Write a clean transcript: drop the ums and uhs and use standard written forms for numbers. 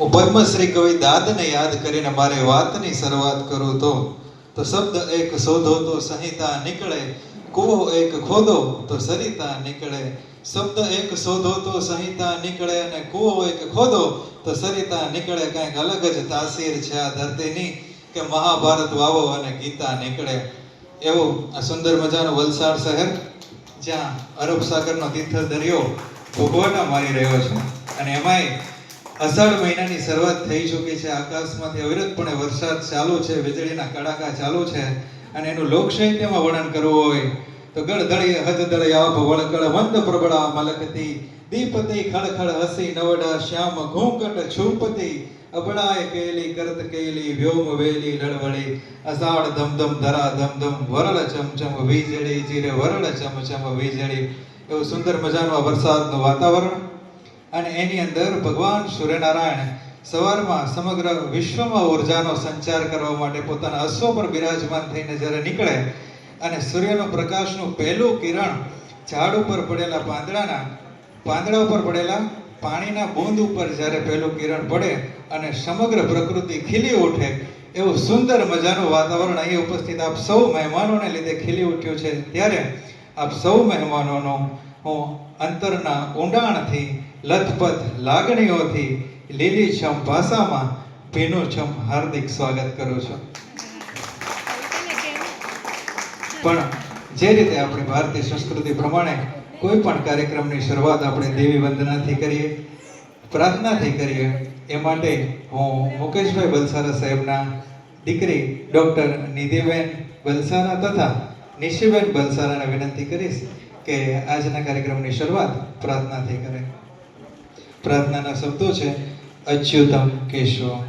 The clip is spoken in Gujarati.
હું પદ્મશ્રી કવિ દાદને યાદ કરીને મારી વાતની શરૂઆત કરું તો શબ્દ એક શોધો તો સંહિતા નીકળે, કૂવો એક ખોદો તો સરિતા નીકળે. શબ્દ એક શોધો તો સંહિતા નીકળે અને કૂવો એક ખોદો તો સરિતા નીકળે. કંઈક અલગ જ તાસીર છે આ ધરતીની કે મહાભારત વાવો અને ગીતા નીકળે. એવું આ સુંદર મજાનું વલસાડ શહેર, જ્યાં અરબ સાગરનો તિથલ દરિયો ભોગવાટા મારી રહ્યો છે અને એમાંય અષાઢ મહિનાની શરૂઆત થઈ ચૂકી છે. આકાશમાંથી અવિરતપણે વરસાદ ચાલુ છે, વીજળીના કડાકા ચાલુ છે અને એનું લોક સાહિત્યમાં વર્ણન કરવું હોય તો ગળધળી હદદળી આભ વળકળ મંદ પ્રબળા મલકતી દીપતી ખળખળ હસી નવડા શ્યામ ઘૂંકટ છૂપતી અબળાય કેલી કરત કેલી વ્યોમ વેલી લળવળી અષાઢ ધમધમ ધરા ધમધમ વરળ ચમચમ વીજળી ચીરે વરળ ચમચમ વીજળી. એવું સુંદર મજાનું આ વરસાદનું વાતાવરણ અને એની અંદર ભગવાન સૂર્યનારાયણ સવારમાં સમગ્ર વિશ્વમાં ઉર્જાનો સંચાર કરવા માટે પોતાના અશ્વ પર બિરાજમાન થઈને જ્યારે નીકળે અને સૂર્યનો પ્રકાશનું પહેલું કિરણ ઝાડ ઉપર પડેલા પાંદડા ઉપર પડેલા પાણીના બૂંદ ઉપર જ્યારે પહેલું કિરણ પડે અને સમગ્ર પ્રકૃતિ ખીલી ઉઠે, એવું સુંદર મજાનું વાતાવરણ અહીં ઉપસ્થિત આપ સૌ મહેમાનોને લીધે ખીલી ઉઠ્યું છે. ત્યારે આપ સૌ મહેમાનોનો હું અંતરના ઊંડાણથી લથપથ લાગણીઓથી લીલીછમ ભાષામાં ભીનુંછમ હાર્દિક સ્વાગત કરું છું. પણ જે રીતે આપણી ભારતીય સંસ્કૃતિ પ્રમાણે કોઈ પણ કાર્યક્રમની શરૂઆત આપણે દેવી વંદનાથી કરીએ, પ્રાર્થનાથી કરીએ, એ માટે હું મુકેશભાઈ બલસારા સાહેબના દીકરી ડૉક્ટર નિધિબેન બલસારા તથા નિશીબેન બલસારાને વિનંતી કરીશ કે આજના કાર્યક્રમની શરૂઆત પ્રાર્થનાથી કરે. પ્રાર્થનાના શબ્દો છે અચ્યુતમ કેશવમ.